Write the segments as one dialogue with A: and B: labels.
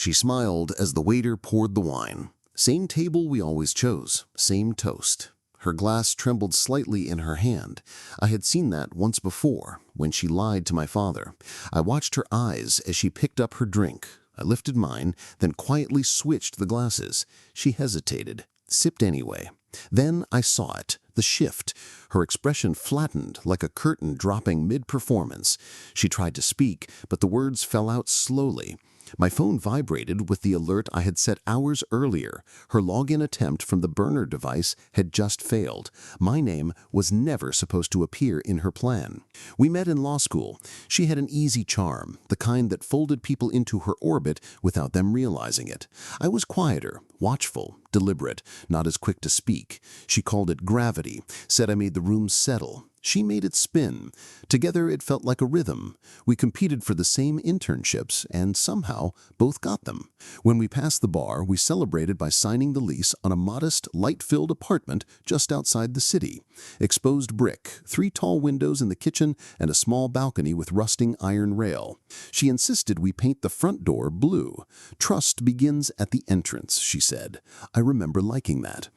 A: She smiled as the waiter poured the wine. Same table we always chose, same toast. Her glass trembled slightly in her hand. I had seen that once before, when she lied to my father. I watched her eyes as she picked up her drink. I lifted mine, then quietly switched the glasses. She hesitated, sipped anyway. Then I saw it, the shift. Her expression flattened like a curtain dropping mid-performance. She tried to speak, but the words fell out slowly. My phone vibrated with the alert I had set hours earlier. Her login attempt from the burner device had just failed. My name was never supposed to appear in her plan. We met in law school. She had an easy charm, the kind that folded people into her orbit without them realizing it. I was quieter, watchful, deliberate, not as quick to speak. She called it gravity, said I made the room settle. She made it spin. Together it felt like a rhythm. We competed for the same internships and somehow both got them. When we passed the bar, we celebrated by signing the lease on a modest, light-filled apartment just outside the city. Exposed brick, 3 tall windows in the kitchen, and a small balcony with rusting iron rail. She insisted we paint the front door blue. Trust begins at the entrance, she said. I remember liking that.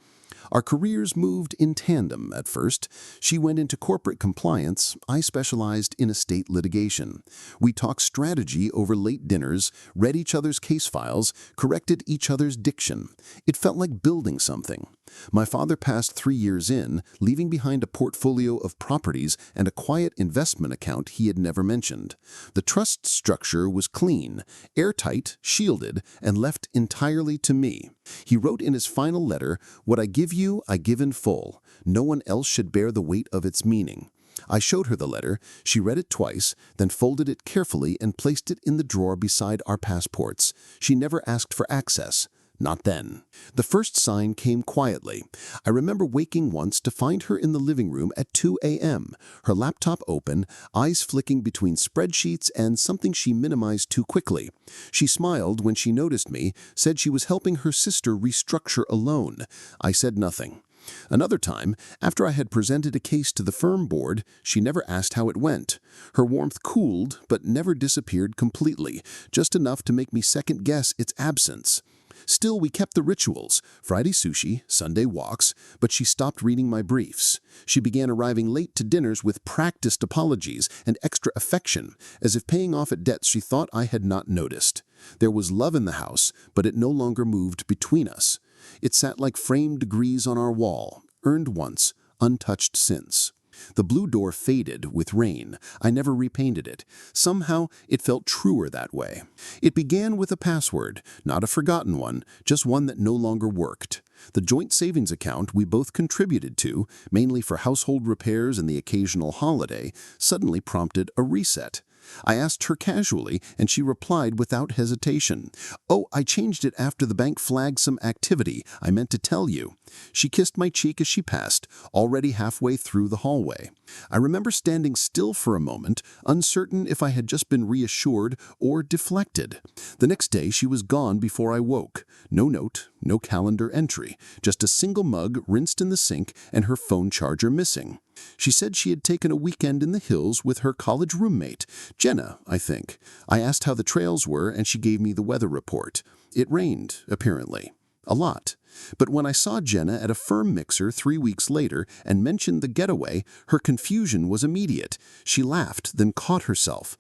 A: Our careers moved in tandem at first. She went into corporate compliance. I specialized in estate litigation. We talked strategy over late dinners, read each other's case files, corrected each other's diction. It felt like building something. My father passed 3 years in, leaving behind a portfolio of properties and a quiet investment account he had never mentioned. The trust structure was clean, airtight, shielded, and left entirely to me. He wrote in his final letter, "What I give you, I give in full. No one else should bear the weight of its meaning." I showed her the letter. She read it twice, then folded it carefully and placed it in the drawer beside our passports. She never asked for access. Not then. The first sign came quietly. I remember waking once to find her in the living room at 2 a.m., her laptop open, eyes flicking between spreadsheets and something she minimized too quickly. She smiled when she noticed me, said she was helping her sister restructure a loan. I said nothing. Another time, after I had presented a case to the firm board, she never asked how it went. Her warmth cooled, but never disappeared completely, just enough to make me second-guess its absence. Still, we kept the rituals, Friday sushi, Sunday walks, but she stopped reading my briefs. She began arriving late to dinners with practiced apologies and extra affection, as if paying off at debts she thought I had not noticed. There was love in the house, but it no longer moved between us. It sat like framed degrees on our wall, earned once, untouched since. The blue door faded with rain. I never repainted it. Somehow, it felt truer that way. It began with a password, not a forgotten one, just one that no longer worked. The joint savings account we both contributed to, mainly for household repairs and the occasional holiday, suddenly prompted a reset. I asked her casually, and she replied without hesitation. "Oh, I changed it after the bank flagged some activity. I meant to tell you." She kissed my cheek as she passed, already halfway through the hallway. I remember standing still for a moment, uncertain if I had just been reassured or deflected. The next day she was gone before I woke. No note, no calendar entry, just a single mug rinsed in the sink and her phone charger missing. She said she had taken a weekend in the hills with her college roommate, Jenna, I think. I asked how the trails were, and she gave me the weather report. It rained, apparently. A lot. But when I saw Jenna at a firm mixer 3 weeks later and mentioned the getaway, her confusion was immediate. She laughed, then caught herself.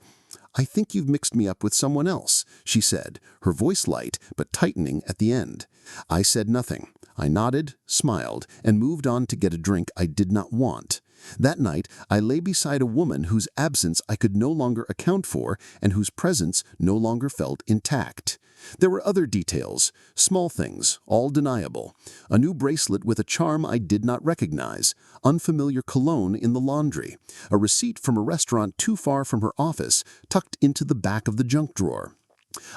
A: "I think you've mixed me up with someone else," she said, her voice light but tightening at the end. I said nothing. I nodded, smiled, and moved on to get a drink I did not want. That night, I lay beside a woman whose absence I could no longer account for and whose presence no longer felt intact. There were other details, small things, all deniable. A new bracelet with a charm I did not recognize, unfamiliar cologne in the laundry, a receipt from a restaurant too far from her office tucked into the back of the junk drawer.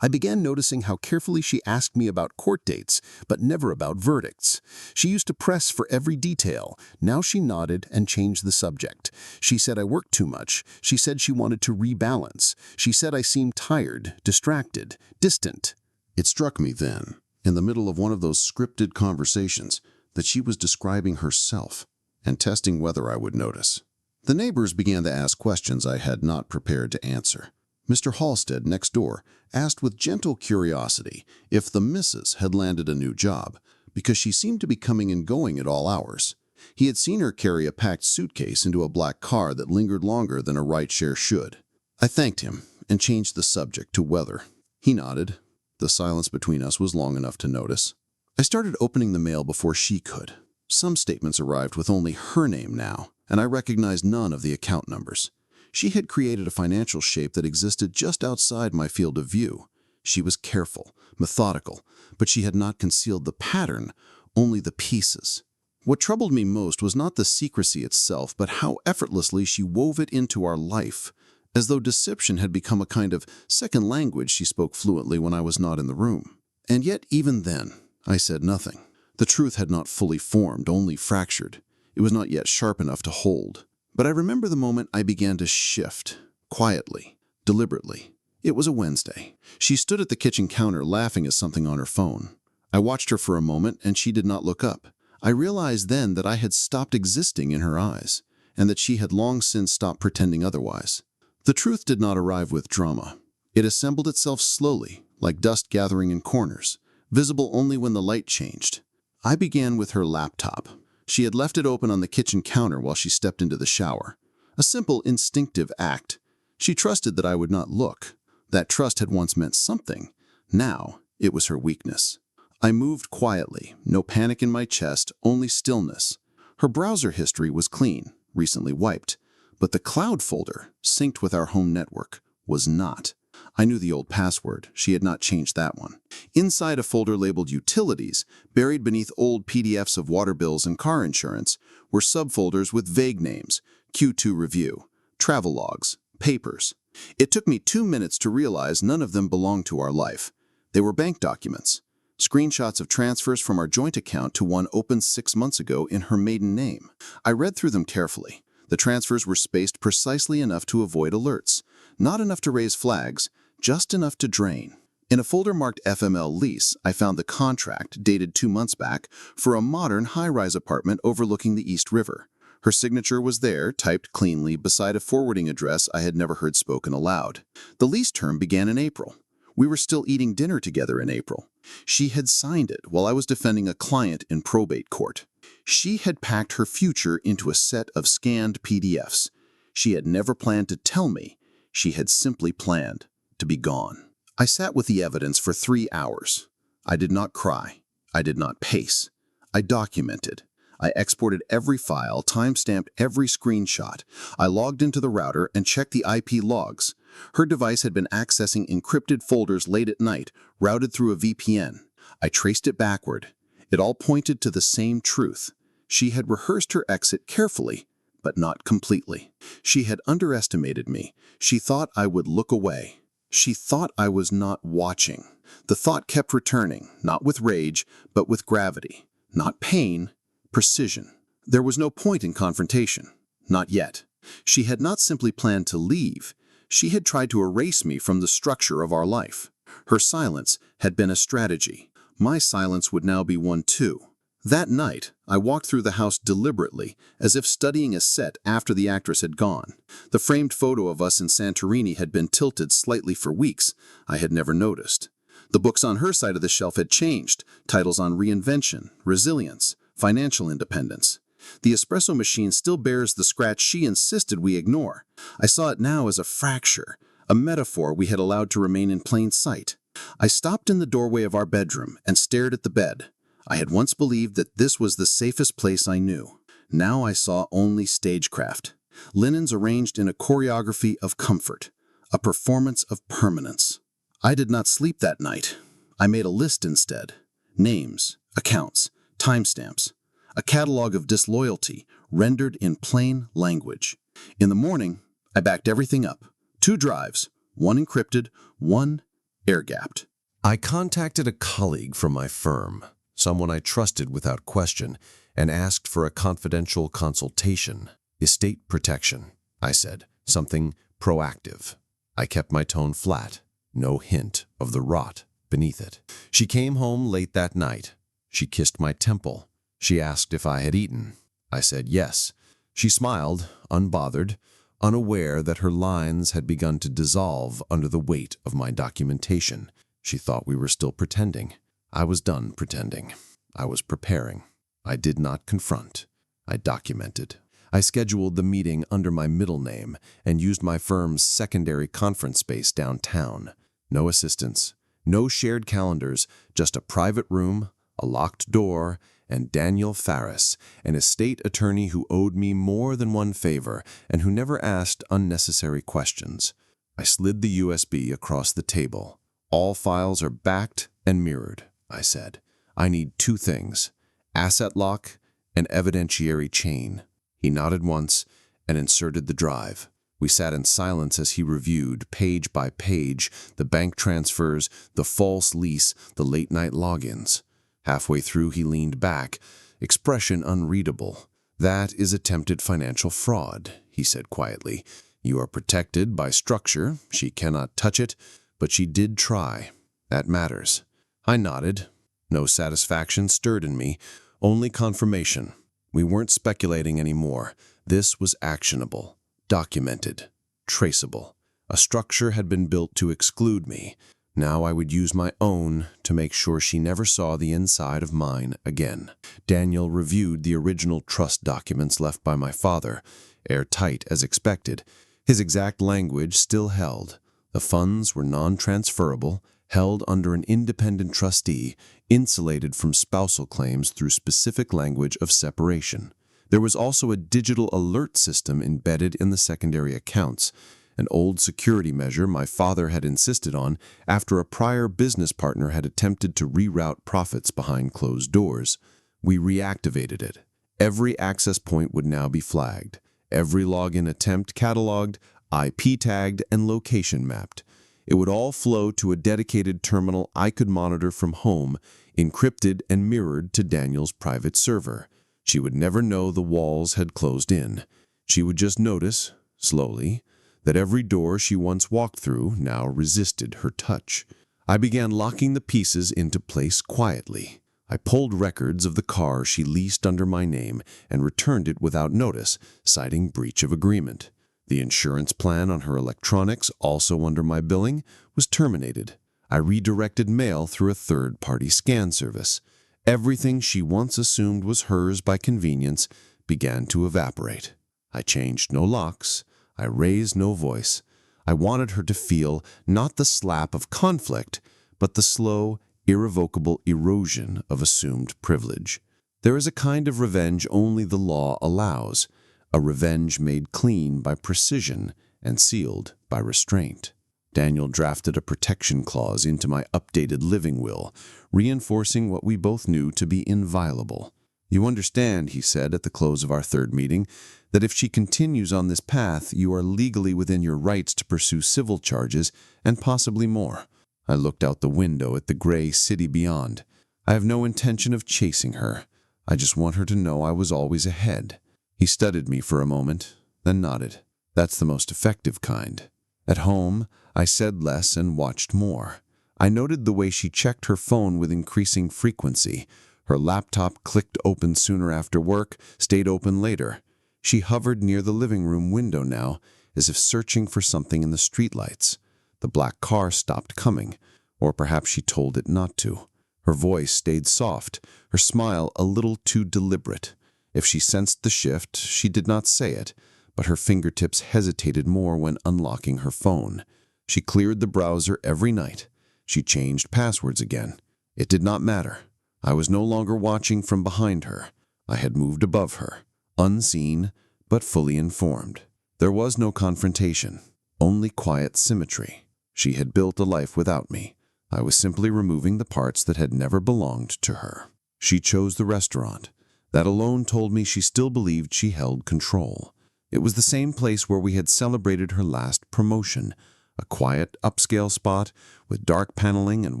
A: I began noticing how carefully she asked me about court dates, but never about verdicts. She used to press for every detail. Now she nodded and changed the subject. She said I worked too much. She said she wanted to rebalance. She said I seemed tired, distracted, distant. It struck me then, in the middle of one of those scripted conversations, that she was describing herself and testing whether I would notice. The neighbors began to ask questions I had not prepared to answer. Mr. Halstead, next door, asked with gentle curiosity if the missus had landed a new job, because she seemed to be coming and going at all hours. He had seen her carry a packed suitcase into a black car that lingered longer than a rideshare should. I thanked him and changed the subject to weather. He nodded. The silence between us was long enough to notice. I started opening the mail before she could. Some statements arrived with only her name now, and I recognized none of the account numbers. She had created a financial shape that existed just outside my field of view. She was careful, methodical, but she had not concealed the pattern, only the pieces. What troubled me most was not the secrecy itself, but how effortlessly she wove it into our life. As though deception had become a kind of second language, she spoke fluently when I was not in the room. And yet, even then, I said nothing. The truth had not fully formed, only fractured. It was not yet sharp enough to hold. But I remember the moment I began to shift, quietly, deliberately. It was a Wednesday. She stood at the kitchen counter laughing at something on her phone. I watched her for a moment, and she did not look up. I realized then that I had stopped existing in her eyes, and that she had long since stopped pretending otherwise. The truth did not arrive with drama. It assembled itself slowly, like dust gathering in corners, visible only when the light changed. I began with her laptop. She had left it open on the kitchen counter while she stepped into the shower. A simple, instinctive act. She trusted that I would not look. That trust had once meant something. Now, it was her weakness. I moved quietly, no panic in my chest, only stillness. Her browser history was clean, recently wiped. But the cloud folder, synced with our home network, was not. I knew the old password. She had not changed that one. Inside a folder labeled Utilities, buried beneath old PDFs of water bills and car insurance, were subfolders with vague names: Q2 Review, Travel Logs, Papers. It took me 2 minutes to realize none of them belonged to our life. They were bank documents, screenshots of transfers from our joint account to one opened 6 months ago in her maiden name. I read through them carefully. The transfers were spaced precisely enough to avoid alerts, not enough to raise flags, just enough to drain. In a folder marked FML Lease, I found the contract, dated 2 months back, for a modern high-rise apartment overlooking the East River. Her signature was there, typed cleanly, beside a forwarding address I had never heard spoken aloud. The lease term began in April. We were still eating dinner together in April. She had signed it while I was defending a client in probate court. She had packed her future into a set of scanned PDFs. She had never planned to tell me. She had simply planned to be gone. I sat with the evidence for 3 hours. I did not cry. I did not pace. I documented. I exported every file, time-stamped every screenshot. I logged into the router and checked the IP logs. Her device had been accessing encrypted folders late at night, routed through a VPN. I traced it backward. It all pointed to the same truth. She had rehearsed her exit carefully, but not completely. She had underestimated me. She thought I would look away. She thought I was not watching. The thought kept returning, not with rage, but with gravity. Not pain, precision. There was no point in confrontation. Not yet. She had not simply planned to leave. She had tried to erase me from the structure of our life. Her silence had been a strategy. My silence would now be one too. That night, I walked through the house deliberately, as if studying a set after the actress had gone. The framed photo of us in Santorini had been tilted slightly for weeks. I had never noticed. The books on her side of the shelf had changed, titles on reinvention, resilience, financial independence. The espresso machine still bears the scratch she insisted we ignore. I saw it now as a fracture, a metaphor we had allowed to remain in plain sight. I stopped in the doorway of our bedroom and stared at the bed. I had once believed that this was the safest place I knew. Now I saw only stagecraft. Linens arranged in a choreography of comfort, a performance of permanence. I did not sleep that night. I made a list instead. Names, accounts, timestamps. A catalog of disloyalty, rendered in plain language. In the morning, I backed everything up. 2 drives, 1 encrypted, 1 air-gapped. I contacted a colleague from my firm, someone I trusted without question, and asked for a confidential consultation. Estate protection, I said, something proactive. I kept my tone flat, no hint of the rot beneath it. She came home late that night. She kissed my temple. She asked if I had eaten. I said yes. She smiled, unbothered, unaware that her lines had begun to dissolve under the weight of my documentation. She thought we were still pretending. I was done pretending. I was preparing. I did not confront. I documented. I scheduled the meeting under my middle name and used my firm's secondary conference space downtown. No assistants, no shared calendars, just a private room, a locked door, and Daniel Farris, an estate attorney who owed me more than one favor and who never asked unnecessary questions. I slid the USB across the table. All files are backed and mirrored, I said. I need two things: asset lock and evidentiary chain. He nodded once and inserted the drive. We sat in silence as he reviewed, page by page, the bank transfers, the false lease, the late-night logins. Halfway through, he leaned back, expression unreadable. "That is attempted financial fraud," he said quietly. "You are protected by structure. She cannot touch it, but she did try. That matters." I nodded. No satisfaction stirred in me, only confirmation. We weren't speculating anymore. This was actionable, documented, traceable. A structure had been built to exclude me. Now I would use my own to make sure she never saw the inside of mine again. Daniel reviewed the original trust documents left by my father, airtight as expected. His exact language still held. The funds were non-transferable, held under an independent trustee, insulated from spousal claims through specific language of separation. There was also a digital alert system embedded in the secondary accounts, an old security measure my father had insisted on after a prior business partner had attempted to reroute profits behind closed doors. We reactivated it. Every access point would now be flagged, every login attempt cataloged, IP tagged, and location mapped. It would all flow to a dedicated terminal I could monitor from home, encrypted and mirrored to Daniel's private server. She would never know the walls had closed in. She would just notice, slowly, that every door she once walked through now resisted her touch. I began locking the pieces into place quietly. I pulled records of the car she leased under my name and returned it without notice, citing breach of agreement. The insurance plan on her electronics, also under my billing, was terminated. I redirected mail through a third-party scan service. Everything she once assumed was hers by convenience began to evaporate. I changed no locks. I raised no voice. I wanted her to feel not the slap of conflict, but the slow, irrevocable erosion of assumed privilege. There is a kind of revenge only the law allows, a revenge made clean by precision and sealed by restraint. Daniel drafted a protection clause into my updated living will, reinforcing what we both knew to be inviolable. "You understand," he said at the close of our third meeting, "that if she continues on this path, you are legally within your rights to pursue civil charges and possibly more." I looked out the window at the gray city beyond. "I have no intention of chasing her. I just want her to know I was always ahead." He studied me for a moment, then nodded. "That's the most effective kind." At home, I said less and watched more. I noted the way she checked her phone with increasing frequency. Her laptop clicked open sooner after work, stayed open later. She hovered near the living room window now, as if searching for something in the streetlights. The black car stopped coming, or perhaps she told it not to. Her voice stayed soft, her smile a little too deliberate. If she sensed the shift, she did not say it, but her fingertips hesitated more when unlocking her phone. She cleared the browser every night. She changed passwords again. It did not matter. I was no longer watching from behind her. I had moved above her, unseen but fully informed. There was no confrontation, only quiet symmetry. She had built a life without me. I was simply removing the parts that had never belonged to her. She chose the restaurant. That alone told me she still believed she held control. It was the same place where we had celebrated her last promotion, a quiet, upscale spot with dark paneling and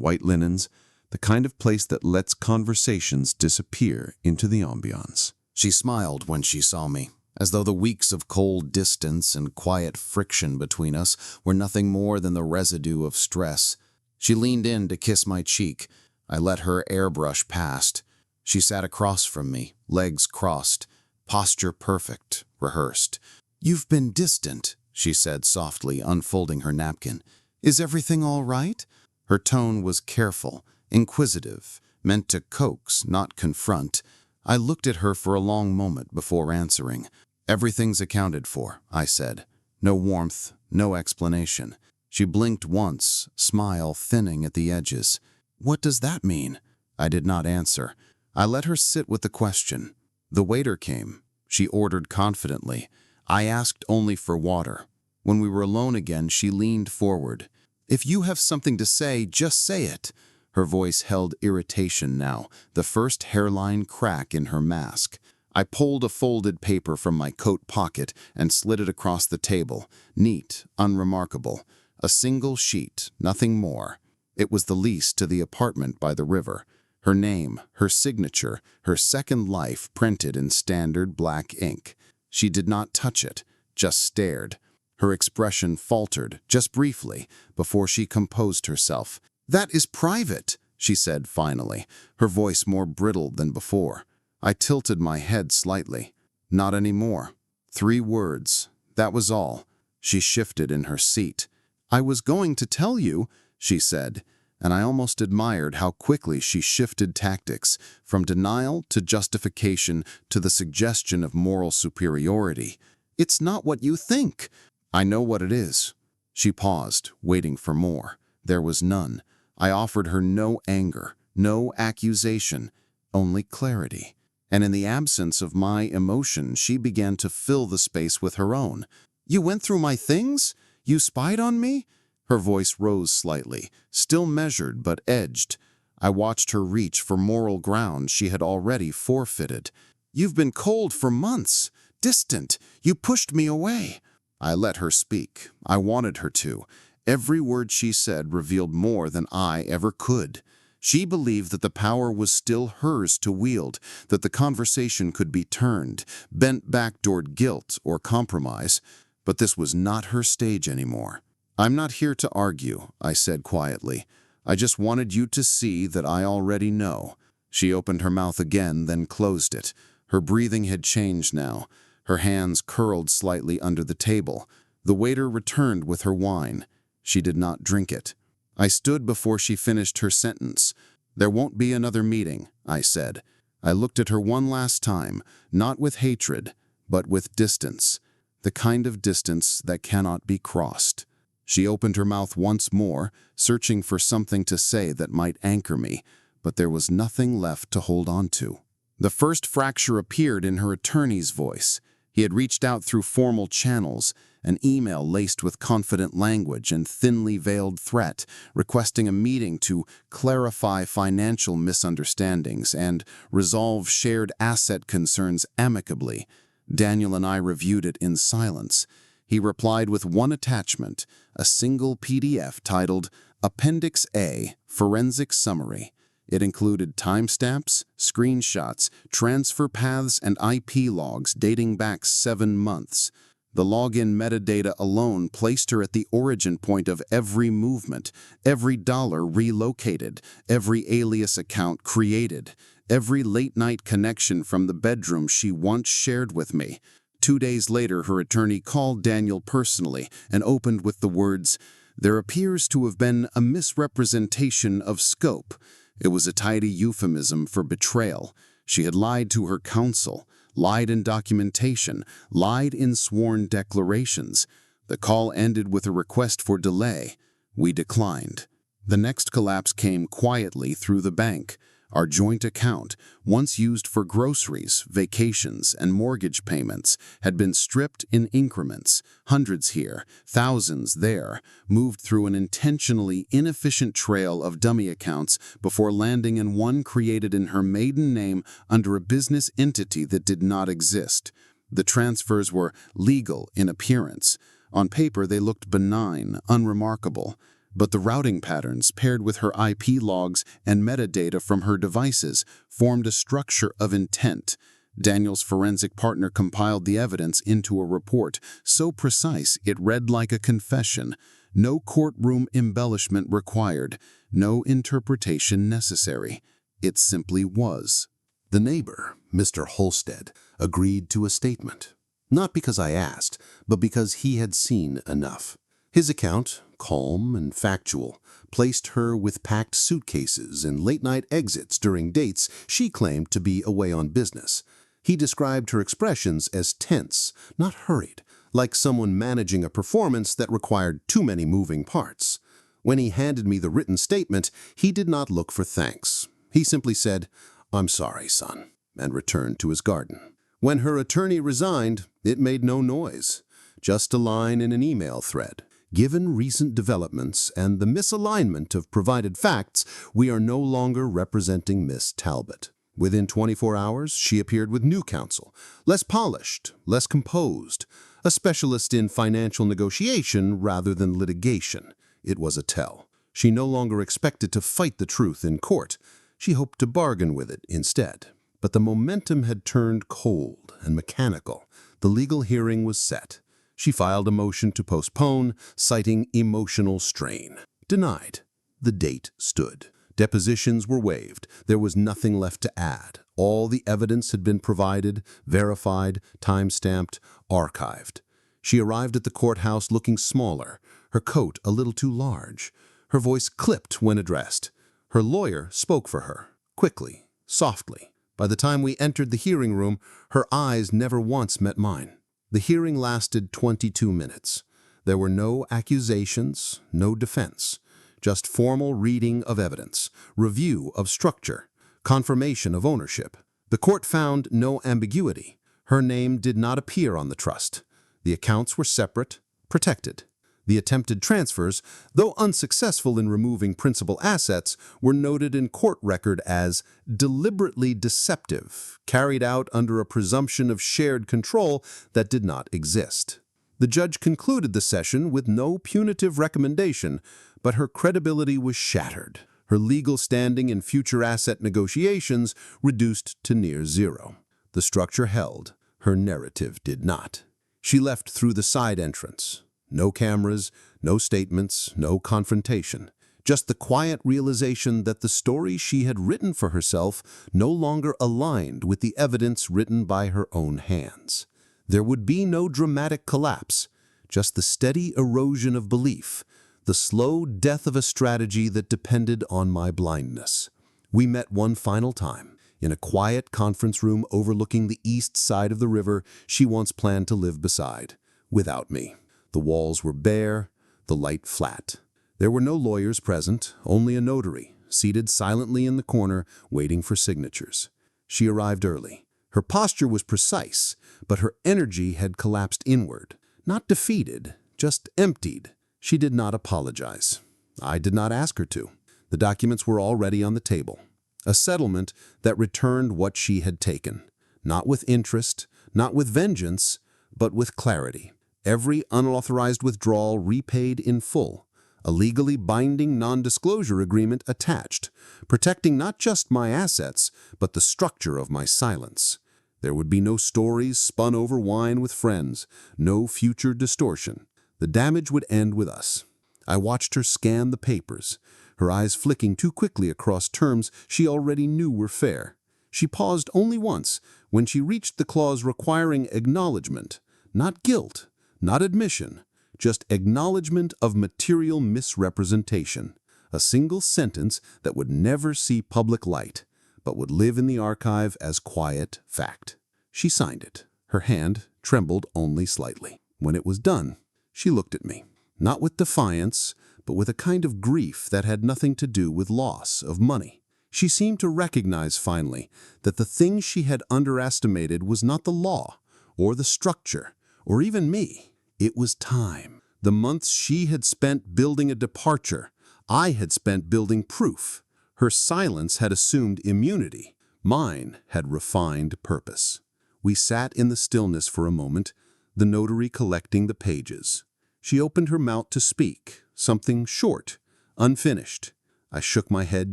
A: white linens, the kind of place that lets conversations disappear into the ambiance.
B: She smiled when she saw me, as though the weeks of cold distance and quiet friction between us were nothing more than the residue of stress. She leaned in to kiss my cheek. I let her airbrush past. She sat across from me, legs crossed, posture perfect, rehearsed. "You've been distant," she said softly, unfolding her napkin. "Is everything all right?" Her tone was careful, inquisitive, meant to coax, not confront. I looked at her for a long moment before answering. "Everything's accounted for," I said. No warmth, no explanation. She blinked once, smile thinning at the edges. "What does that mean?" I did not answer. I let her sit with the question. The waiter came. She ordered confidently. I asked only for water. When we were alone again, she leaned forward. "If you have something to say, just say it." Her voice held irritation now, the first hairline crack in her mask. I pulled a folded paper from my coat pocket and slid it across the table, neat, unremarkable. A single sheet, nothing more. It was the lease to the apartment by the river. Her name, her signature, her second life printed in standard black ink. She did not touch it, just stared. Her expression faltered, just briefly, before she composed herself. "That is private," she said finally, her voice more brittle than before. I tilted my head slightly. "Not anymore." 3 words. That was all. She shifted in her seat. "I was going to tell you," she said, and I almost admired how quickly she shifted tactics, from denial to justification to the suggestion of moral superiority. "It's not what you think." "I know what it is." She paused, waiting for more. There was none. I offered her no anger, no accusation, only clarity. And in the absence of my emotion, she began to fill the space with her own. "You went through my things? You spied on me?" Her voice rose slightly, still measured but edged. I watched her reach for moral ground she had already forfeited. "You've been cold for months, distant. You pushed me away." I let her speak. I wanted her to. Every word she said revealed more than I ever could. She believed that the power was still hers to wield, that the conversation could be turned, bent back toward guilt or compromise. But this was not her stage anymore. "I'm not here to argue," I said quietly. "I just wanted you to see that I already know." She opened her mouth again, then closed it. Her breathing had changed now. Her hands curled slightly under the table. The waiter returned with her wine. She did not drink it. I stood before she finished her sentence. "There won't be another meeting," I said. I looked at her one last time, not with hatred, but with distance. The kind of distance that cannot be crossed. She opened her mouth once more, searching for something to say that might anchor me, but there was nothing left to hold on to. The first fracture appeared in her attorney's voice. He had reached out through formal channels, an email laced with confident language and thinly veiled threat, requesting a meeting to clarify financial misunderstandings and resolve shared asset concerns amicably. Daniel and I reviewed it in silence. He replied with one attachment, a single PDF titled Appendix A, Forensic Summary. It included timestamps, screenshots, transfer paths, and IP logs dating back 7 months. The login metadata alone placed her at the origin point of every movement, every dollar relocated, every alias account created, every late-night connection from the bedroom she once shared with me. 2 days later, her attorney called Daniel personally and opened with the words, "There appears to have been a misrepresentation of scope." It was a tidy euphemism for betrayal. She had lied to her counsel, lied in documentation, lied in sworn declarations. The call ended with a request for delay. We declined. The next collapse came quietly through the bank. Our joint account, once used for groceries, vacations, and mortgage payments, had been stripped in increments, hundreds here, thousands there, moved through an intentionally inefficient trail of dummy accounts before landing in one created in her maiden name under a business entity that did not exist. The transfers were legal in appearance. On paper, they looked benign, unremarkable. But the routing patterns, paired with her IP logs and metadata from her devices, formed a structure of intent. Daniel's forensic partner compiled the evidence into a report, so precise it read like a confession. No courtroom embellishment required, no interpretation necessary. It simply was. The neighbor, Mr. Holstead, agreed to a statement.
A: Not because I asked, but because he had seen enough. His account, calm and factual, placed her with packed suitcases and late-night exits during dates she claimed to be away on business. He described her expressions as tense, not hurried, like someone managing a performance that required too many moving parts. When he handed me the written statement, he did not look for thanks. He simply said, "I'm sorry, son," and returned to his garden. When her attorney resigned, it made no noise, just a line in an email thread. Given recent developments and the misalignment of provided facts, we are no longer representing Miss Talbot. Within 24 hours, she appeared with new counsel, less polished, less composed, a specialist in financial negotiation rather than litigation. It was a tell. She no longer expected to fight the truth in court. She hoped to bargain with it instead. But the momentum had turned cold and mechanical. The legal hearing was set. She filed a motion to postpone, citing emotional strain. Denied. The date stood. Depositions were waived. There was nothing left to add. All the evidence had been provided, verified, time-stamped, archived. She arrived at the courthouse looking smaller, her coat a little too large. Her voice clipped when addressed. Her lawyer spoke for her, quickly, softly. By the time we entered the hearing room, her eyes never once met mine. The hearing lasted 22 minutes. There were no accusations, no defense, just formal reading of evidence, review of structure, confirmation of ownership. The court found no ambiguity. Her name did not appear on the trust. The accounts were separate, protected. The attempted transfers, though unsuccessful in removing principal assets, were noted in court record as deliberately deceptive, carried out under a presumption of shared control that did not exist. The judge concluded the session with no punitive recommendation, but her credibility was shattered, her legal standing in future asset negotiations reduced to near zero. The structure held, her narrative did not. She left through the side entrance. No cameras, no statements, no confrontation. Just the quiet realization that the story she had written for herself no longer aligned with the evidence written by her own hands. There would be no dramatic collapse, just the steady erosion of belief, the slow death of a strategy that depended on my blindness. We met one final time, in a quiet conference room overlooking the east side of the river she once planned to live beside, without me. The walls were bare, the light flat. There were no lawyers present, only a notary, seated silently in the corner, waiting for signatures. She arrived early. Her posture was precise, but her energy had collapsed inward. Not defeated, just emptied. She did not apologize. I did not ask her to. The documents were already on the table. A settlement that returned what she had taken. Not with interest, not with vengeance, but with clarity. Every unauthorized withdrawal repaid in full, a legally binding non-disclosure agreement attached, protecting not just my assets, but the structure of my silence. There would be no stories spun over wine with friends, no future distortion. The damage would end with us. I watched her scan the papers, her eyes flicking too quickly across terms she already knew were fair. She paused only once, when she reached the clause requiring acknowledgement, not guilt. Not admission, just acknowledgement of material misrepresentation. A single sentence that would never see public light, but would live in the archive as quiet fact. She signed it. Her hand trembled only slightly. When it was done, she looked at me, not with defiance, but with a kind of grief that had nothing to do with loss of money. She seemed to recognize finally that the thing she had underestimated was not the law, or the structure, or even me. It was time. The months she had spent building a departure, I had spent building proof. Her silence had assumed immunity. Mine had refined purpose. We sat in the stillness for a moment, the notary collecting the pages. She opened her mouth to speak, something short, unfinished. I shook my head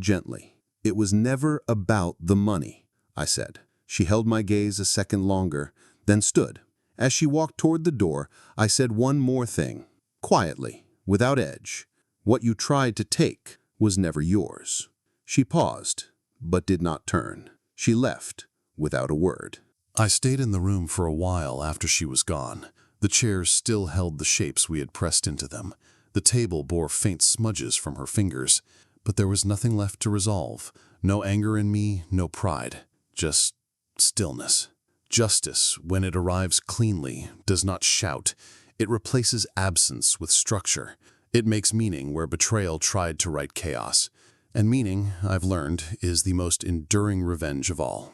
A: gently. It was never about the money, I said. She held my gaze a second longer, then stood. As she walked toward the door, I said one more thing, quietly, without edge. What you tried to take was never yours. She paused, but did not turn. She left, without a word. I stayed in the room for a while after she was gone. The chairs still held the shapes we had pressed into them. The table bore faint smudges from her fingers, but there was nothing left to resolve. No anger in me, no pride, just stillness. Justice, when it arrives cleanly, does not shout. It replaces absence with structure. It makes meaning where betrayal tried to write chaos. And meaning, I've learned, is the most enduring revenge of all.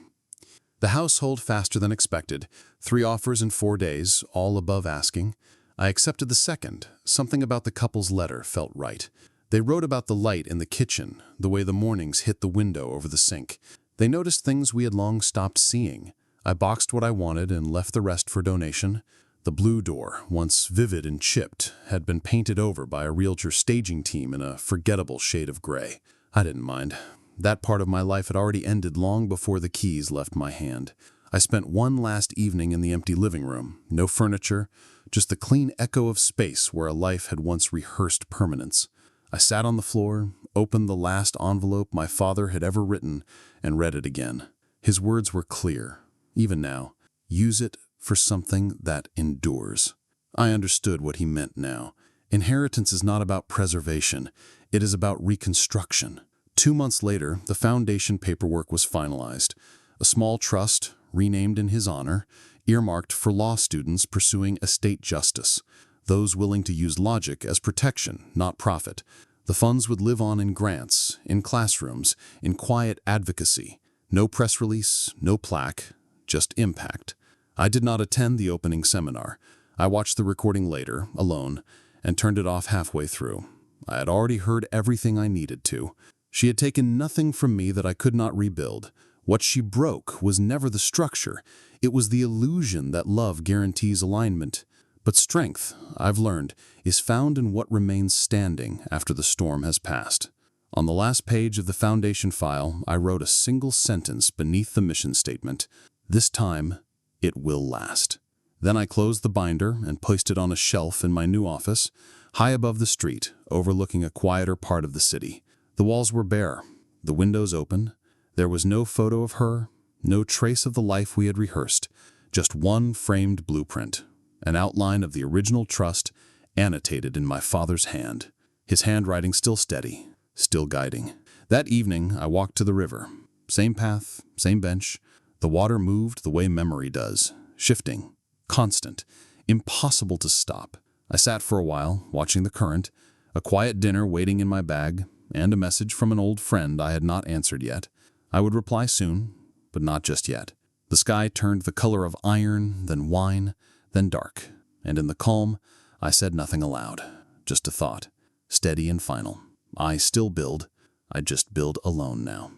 A: The house sold faster than expected. 3 offers in 4 days, all above asking. I accepted the second. Something about the couple's letter felt right. They wrote about the light in the kitchen, the way the mornings hit the window over the sink. They noticed things we had long stopped seeing. I boxed what I wanted and left the rest for donation. The blue door, once vivid and chipped, had been painted over by a realtor staging team in a forgettable shade of gray. I didn't mind. That part of my life had already ended long before the keys left my hand. I spent one last evening in the empty living room. No furniture, just the clean echo of space where a life had once rehearsed permanence. I sat on the floor, opened the last envelope my father had ever written, and read it again. His words were clear. Even now, use it for something that endures. I understood what he meant now. Inheritance is not about preservation. It is about reconstruction. 2 months later, the foundation paperwork was finalized. A small trust, renamed in his honor, earmarked for law students pursuing estate justice, those willing to use logic as protection, not profit. The funds would live on in grants, in classrooms, in quiet advocacy. No press release, no plaque, just impact. I did not attend the opening seminar. I watched the recording later, alone, and turned it off halfway through. I had already heard everything I needed to. She had taken nothing from me that I could not rebuild. What she broke was never the structure. It was the illusion that love guarantees alignment. But strength, I've learned, is found in what remains standing after the storm has passed. On the last page of the foundation file, I wrote a single sentence beneath the mission statement. This time, it will last. Then I closed the binder and placed it on a shelf in my new office, high above the street, overlooking a quieter part of the city. The walls were bare, the windows open. There was no photo of her, no trace of the life we had rehearsed, just one framed blueprint, an outline of the original trust annotated in my father's hand, his handwriting still steady, still guiding. That evening, I walked to the river. Same path, same bench. The water moved the way memory does, shifting, constant, impossible to stop. I sat for a while, watching the current, a quiet dinner waiting in my bag, and a message from an old friend I had not answered yet. I would reply soon, but not just yet. The sky turned the color of iron, then wine, then dark, and in the calm, I said nothing aloud, just a thought, steady and final. I still build, I just build alone now.